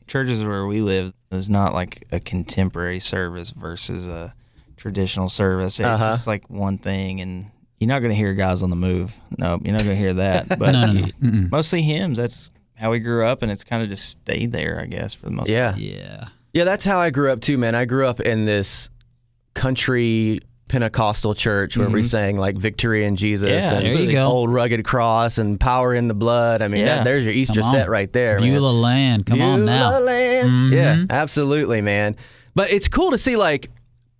[SPEAKER 2] churches where we live. There's not like a contemporary service versus a traditional service. It's just like one thing, and you're not going to hear guys on the move. No, you're not going to hear that. But
[SPEAKER 4] No.
[SPEAKER 2] mostly hymns. That's how we grew up, and it's kind of just stayed there, I guess, for the most part.
[SPEAKER 4] Yeah.
[SPEAKER 1] Yeah, that's how I grew up too, man. I grew up in this country Pentecostal church where we sang like Victory in Jesus
[SPEAKER 2] Yeah,
[SPEAKER 1] and
[SPEAKER 4] there you go.
[SPEAKER 1] Old Rugged Cross and Power in the Blood. There's your Easter
[SPEAKER 4] Come on.
[SPEAKER 1] set right there, man.
[SPEAKER 4] Beulah Land, come on now.
[SPEAKER 1] Beulah Land. Yeah, absolutely, man. But it's cool to see, like,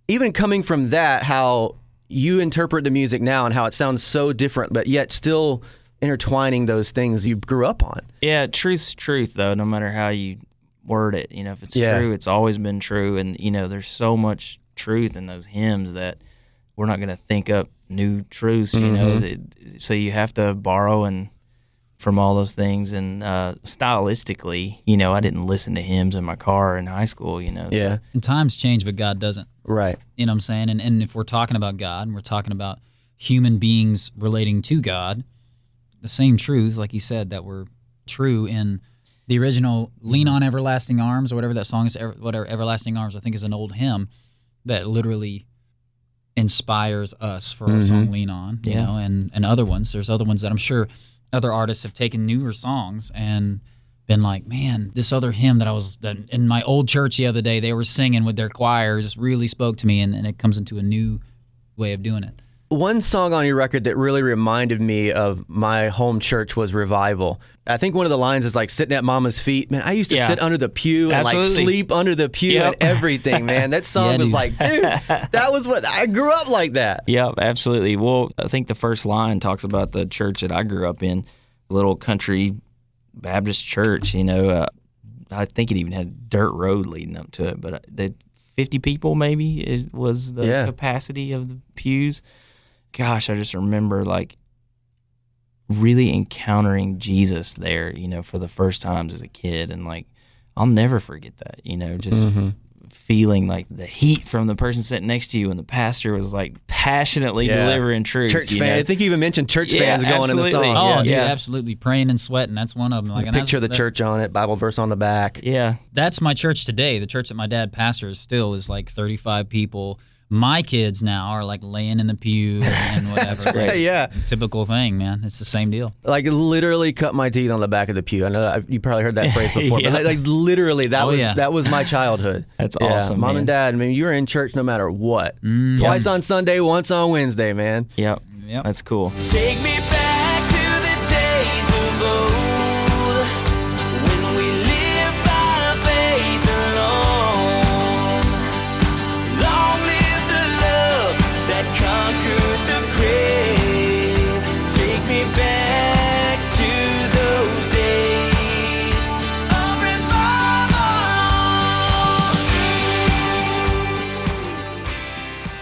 [SPEAKER 1] even coming from that, how you interpret the music now and how it sounds so different, but yet still intertwining those things you grew up on.
[SPEAKER 2] Yeah, truth's truth, though, no matter how you word it. If it's true, it's always been true. And, there's so much truth in those hymns that we're not going to think up new truths, so you have to borrow and from all those things. And stylistically, I didn't listen to hymns in my car in high school,
[SPEAKER 1] Yeah.
[SPEAKER 2] So.
[SPEAKER 4] And times change, but God doesn't.
[SPEAKER 1] Right.
[SPEAKER 4] You know what I'm saying? And if we're talking about God and we're talking about human beings relating to God, the same truths, like he said, that were true in the original Lean on Everlasting Arms or whatever that song is, whatever Everlasting Arms I think is an old hymn that literally inspires us for our song Lean On, you know, and other ones. There's other ones that I'm sure other artists have taken newer songs and been like, man, this other hymn that in my old church the other day, they were singing with their choir just really spoke to me, and it comes into a new way of doing it.
[SPEAKER 1] One song on your record that really reminded me of my home church was Revival. I think one of the lines is like sitting at mama's feet. Man, I used to sit under the pew and like sleep under the pew and everything, man. That song was like, dude, that was what I grew up like that.
[SPEAKER 2] Yep, absolutely. Well, I think the first line talks about the church that I grew up in, little country Baptist church, I think it even had a dirt road leading up to it, but 50 people maybe was the capacity of the pews. Gosh, I just remember like really encountering Jesus there, for the first times as a kid. And like, I'll never forget that, just feeling like the heat from the person sitting next to you, and the pastor was like passionately delivering truth.
[SPEAKER 1] Church fan. I think you even mentioned church fans going in the song.
[SPEAKER 4] Oh, dude, absolutely. Praying and sweating. That's one of them. Like,
[SPEAKER 1] picture of the church on it, Bible verse on the back.
[SPEAKER 2] Yeah.
[SPEAKER 4] That's my church today. The church that my dad pastors still is like 35 people. My kids now are like laying in the pew and whatever.
[SPEAKER 2] That's great.
[SPEAKER 4] Like,
[SPEAKER 1] Yeah.
[SPEAKER 4] typical thing, man. It's the same deal.
[SPEAKER 1] Like literally cut my teeth on the back of the pew. I know you probably heard that phrase before, but like literally that was my childhood.
[SPEAKER 2] That's awesome,
[SPEAKER 1] Mom
[SPEAKER 2] man.
[SPEAKER 1] and Dad, you were in church no matter what. Twice on Sunday, once on Wednesday, man.
[SPEAKER 2] Yep. That's cool.
[SPEAKER 5] Take me back to the days of old, when we lived by faith alone.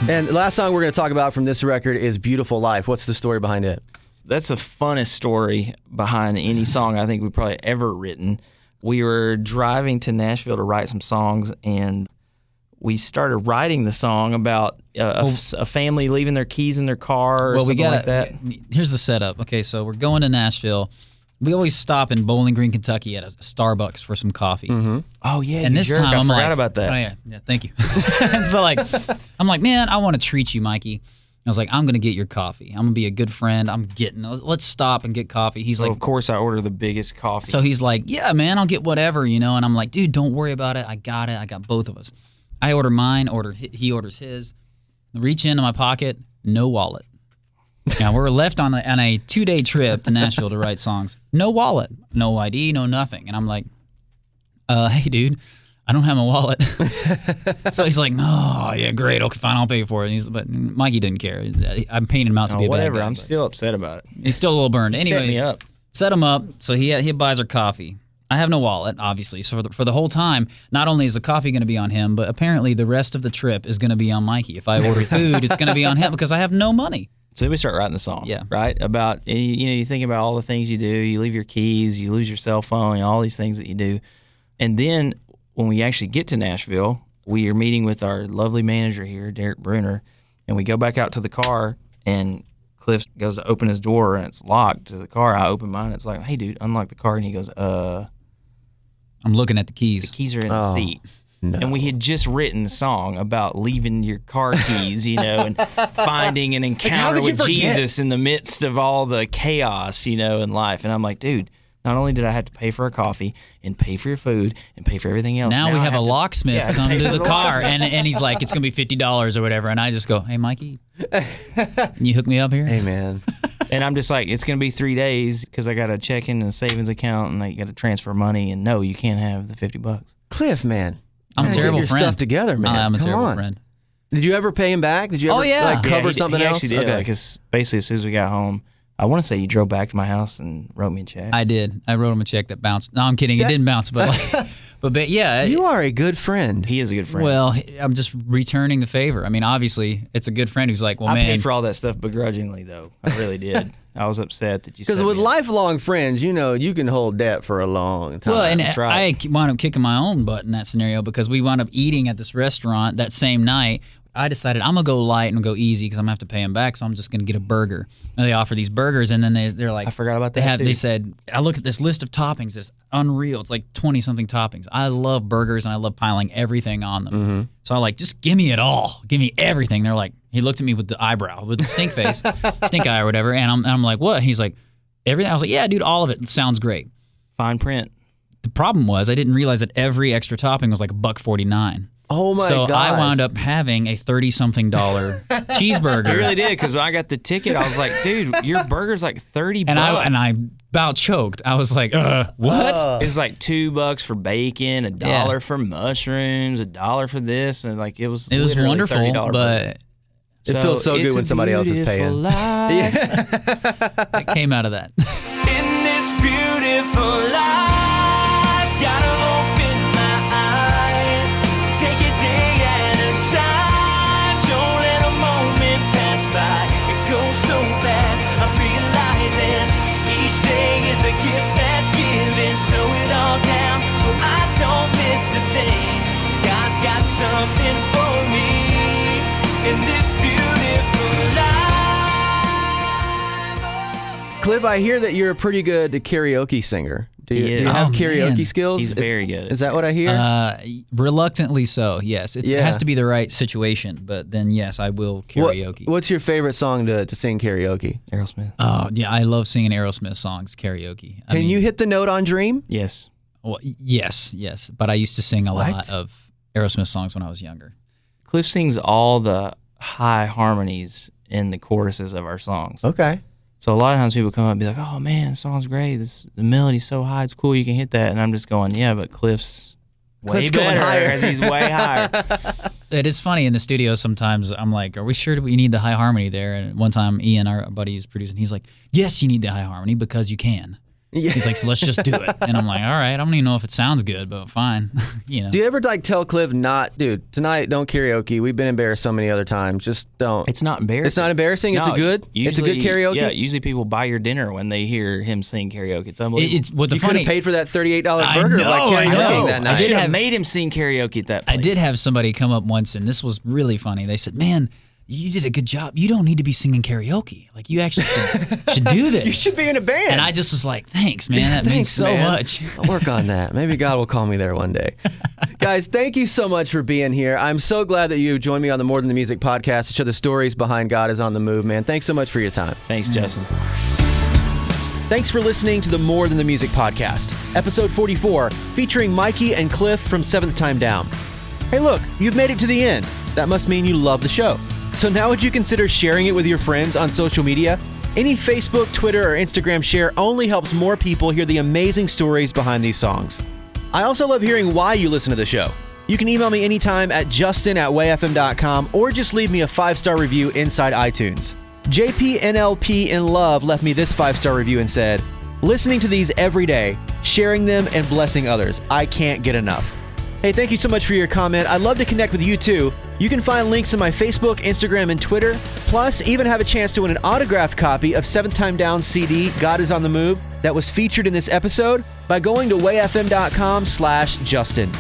[SPEAKER 1] And the last song we're going to talk about from this record is Beautiful Life. What's the story behind it?
[SPEAKER 2] That's the funnest story behind any song I think we've probably ever written. We were driving to Nashville to write some songs, and we started writing the song about a family leaving their keys in their car or something like that.
[SPEAKER 4] Here's the setup. Okay, so we're going to Nashville. We always stop in Bowling Green, Kentucky at a Starbucks for some coffee.
[SPEAKER 1] Mm-hmm.
[SPEAKER 2] Oh, yeah,
[SPEAKER 4] and this time
[SPEAKER 2] I
[SPEAKER 4] I'm
[SPEAKER 2] forgot about that.
[SPEAKER 4] Oh, yeah, thank you. And so, I'm like, man, I want to treat you, Mikey. I was like, I'm going to get your coffee. I'm going to be a good friend. Let's stop and get coffee. He's
[SPEAKER 2] So,
[SPEAKER 4] like,
[SPEAKER 2] of course, I order the biggest coffee.
[SPEAKER 4] so he's like, yeah, man, I'll get whatever, And I'm like, dude, don't worry about it. I got it. I got both of us. I order mine, he orders his. Reach into my pocket, no wallet. Now, we're left on a 2-day trip to Nashville to write songs. No wallet, no ID, no nothing. And I'm like, hey, dude, I don't have my wallet. So he's like, oh, yeah, great. Okay, fine, I'll pay for it. But Mikey didn't care. I'm painting him out to be a
[SPEAKER 2] whatever.
[SPEAKER 4] bad guy.
[SPEAKER 2] I'm still upset about it.
[SPEAKER 4] He's still a little burned.
[SPEAKER 2] He
[SPEAKER 4] Anyway,
[SPEAKER 2] set me up.
[SPEAKER 4] Set him up. So he buys our coffee. I have no wallet, obviously. So for the whole time, not only is the coffee going to be on him, but apparently the rest of the trip is going to be on Mikey. If I order food, it's going to be on him because I have no money.
[SPEAKER 2] So then we start writing the song,
[SPEAKER 4] Yeah.
[SPEAKER 2] right? About, you think about all the things you do. You leave your keys, you lose your cell phone, all these things that you do. And then when we actually get to Nashville, we are meeting with our lovely manager here, Derek Bruner, and we go back out to the car, and Cliff goes to open his door, and it's locked to the car. I open mine. It's like, hey, dude, unlock the car. And he goes,
[SPEAKER 4] I'm looking at the keys.
[SPEAKER 2] the keys are in the seat.
[SPEAKER 1] No.
[SPEAKER 2] And we had just written a song about leaving your car keys, and finding an encounter
[SPEAKER 1] could you
[SPEAKER 2] with
[SPEAKER 1] forget?
[SPEAKER 2] Jesus in the midst of all the chaos, in life. And I'm like, dude, not only did I have to pay for a coffee and pay for your food and pay for everything else.
[SPEAKER 4] Now we
[SPEAKER 2] I
[SPEAKER 4] have a
[SPEAKER 2] to-
[SPEAKER 4] locksmith
[SPEAKER 2] Yeah,
[SPEAKER 4] come
[SPEAKER 2] pay
[SPEAKER 4] to
[SPEAKER 2] for
[SPEAKER 4] the
[SPEAKER 2] the
[SPEAKER 4] car,
[SPEAKER 2] locksmith.
[SPEAKER 4] and he's like, it's going to be $50 or whatever. And I just go, hey, Mikey, can you hook me up here?
[SPEAKER 1] Hey, man.
[SPEAKER 2] And I'm just like, it's going to be 3 days because I got a checking and a savings account and I got to transfer money. And no, you can't have the $50.
[SPEAKER 1] Cliff, man.
[SPEAKER 4] I'm a
[SPEAKER 1] Get
[SPEAKER 4] terrible
[SPEAKER 1] your
[SPEAKER 4] friend.
[SPEAKER 1] stuff together, man.
[SPEAKER 4] I'm a
[SPEAKER 1] Come
[SPEAKER 4] terrible
[SPEAKER 1] on.
[SPEAKER 4] friend.
[SPEAKER 1] Did you ever pay him back? Did you ever
[SPEAKER 4] Oh, yeah.
[SPEAKER 1] cover
[SPEAKER 2] he
[SPEAKER 1] something else?
[SPEAKER 2] Actually did. Because basically, as soon as we got home, I want to say you drove back to my house and wrote me a check.
[SPEAKER 4] I did. I wrote him a check that bounced. No, I'm kidding. It didn't bounce, but but yeah.
[SPEAKER 1] You are a good friend.
[SPEAKER 2] He is a good friend.
[SPEAKER 4] Well, I'm just returning the favor. I mean, obviously, it's a good friend who's like, well,
[SPEAKER 2] I
[SPEAKER 4] man.
[SPEAKER 2] paid for all that stuff begrudgingly, though. I really did. I was upset that you said
[SPEAKER 1] Because with
[SPEAKER 2] me up.
[SPEAKER 1] lifelong friends, you can hold debt for a long time.
[SPEAKER 4] Well, and
[SPEAKER 2] That's right.
[SPEAKER 4] I wound up kicking my own butt in that scenario because we wound up eating at this restaurant that same night. I decided I'm going to go light and go easy because I'm going to have to pay them back, so I'm just going to get a burger. And they offer these burgers, and then they're like...
[SPEAKER 2] I forgot about that, too.
[SPEAKER 4] They said, I look at this list of toppings that's unreal. It's like 20-something toppings. I love burgers, and I love piling everything on them.
[SPEAKER 1] Mm-hmm.
[SPEAKER 4] So I like, just give me it all. Give me everything. They're like, he looked at me with the eyebrow, with the stink face, stink eye or whatever, and I'm like, what? He's like, everything? I was like, yeah, dude, all of it sounds great.
[SPEAKER 2] Fine print.
[SPEAKER 4] The problem was I didn't realize that every extra topping was like $1.49.
[SPEAKER 1] Oh, my
[SPEAKER 4] So
[SPEAKER 1] God.
[SPEAKER 4] I wound up having a $30-something cheeseburger.
[SPEAKER 2] I really did, because when I got the ticket, I was like, dude, your burger's like $30.
[SPEAKER 4] and I about choked. I was like, what?
[SPEAKER 2] It's like $2 for bacon, $1
[SPEAKER 4] Yeah.
[SPEAKER 2] for mushrooms, $1 for this, and like it was literally
[SPEAKER 4] wonderful,
[SPEAKER 2] $30 burger.
[SPEAKER 4] but
[SPEAKER 1] It feels so good
[SPEAKER 2] it's
[SPEAKER 1] when
[SPEAKER 2] a
[SPEAKER 1] somebody else is
[SPEAKER 2] beautiful
[SPEAKER 1] paying.
[SPEAKER 2] life.
[SPEAKER 4] it came out of that.
[SPEAKER 5] In this beautiful life, gotta open my eyes. Take a day at a time. Don't let a moment pass by. It goes so fast. I'm realizing each day is a gift that's given. Slow it all down so I don't miss a thing. God's got something for me in this beautiful life.
[SPEAKER 1] Cliff, I hear that you're a pretty good karaoke singer. Do you,
[SPEAKER 2] He
[SPEAKER 1] do you
[SPEAKER 2] is.
[SPEAKER 1] have
[SPEAKER 4] Oh,
[SPEAKER 1] karaoke
[SPEAKER 4] man.
[SPEAKER 1] skills?
[SPEAKER 2] He's very good.
[SPEAKER 1] Is that what I hear?
[SPEAKER 4] Reluctantly so, yes. It
[SPEAKER 1] Yeah.
[SPEAKER 4] has to be the right situation, but then, yes, I will karaoke.
[SPEAKER 1] What's your favorite song to sing karaoke?
[SPEAKER 2] Aerosmith.
[SPEAKER 4] Oh, yeah, I love singing Aerosmith songs karaoke. I
[SPEAKER 1] Can
[SPEAKER 4] mean,
[SPEAKER 1] you hit the note on Dream?
[SPEAKER 2] Yes.
[SPEAKER 4] Well, yes, but I used to sing a
[SPEAKER 1] What?
[SPEAKER 4] lot of Aerosmith songs when I was younger.
[SPEAKER 2] Cliff sings all the high harmonies in the choruses of our songs.
[SPEAKER 1] Okay.
[SPEAKER 2] So a lot of times people come up and be like, oh man, the song's great. The melody's so high, it's cool, you can hit that. And I'm just going, yeah, but Cliff's way
[SPEAKER 1] Cliff's going
[SPEAKER 2] better
[SPEAKER 1] higher.
[SPEAKER 2] 'cause he's way higher.
[SPEAKER 4] It is funny in the studio sometimes. I'm like, are we sure we need the high harmony there? And one time Ian, our buddy, is producing. He's like, yes, you need the high harmony because you can. He's like, so let's just do it. And I'm like, all right, I don't even know if it sounds good, but fine. You know.
[SPEAKER 1] Do you ever like tell Cliff dude, tonight don't karaoke. We've been embarrassed so many other times. Just don't.
[SPEAKER 2] It's not embarrassing.
[SPEAKER 1] It's not embarrassing. It's a good karaoke.
[SPEAKER 2] Yeah, usually people buy your dinner when they hear him sing karaoke. It's unbelievable.
[SPEAKER 1] You could have paid for that $38 burger by karaoke that night.
[SPEAKER 2] I should have made him sing karaoke at that place.
[SPEAKER 4] I did have somebody come up once, and this was really funny. They said, man, you did a good job. You don't need to be singing karaoke. Like, you actually should do this.
[SPEAKER 1] You should be in a band.
[SPEAKER 4] And I just was like, thanks, man. That means so much.
[SPEAKER 1] I'll work on that. Maybe God will call me there one day. Guys, thank you so much for being here. I'm so glad that you joined me on the More Than the Music podcast to show the stories behind God is on the Move, man. Thanks so much for your time.
[SPEAKER 2] Thanks, Justin.
[SPEAKER 1] Thanks for listening to the More Than the Music podcast, episode 44, featuring Mikey and Cliff from 7th Time Down. Hey, look, you've made it to the end. That must mean you love the show. So now would you consider sharing it with your friends on social media? Any Facebook, Twitter, or Instagram share only helps more people hear the amazing stories behind these songs. I also love hearing why you listen to the show. You can email me anytime at justin@wayfm.com or just leave me a 5-star review inside iTunes. JPNLP in Love left me this 5-star review and said, listening to these every day, sharing them and blessing others. I can't get enough. Hey, thank you so much for your comment. I'd love to connect with you too. You can find links on my Facebook, Instagram, and Twitter. Plus, even have a chance to win an autographed copy of 7th Time Down CD, God is on the Move, that was featured in this episode by going to wayfm.com/Justin.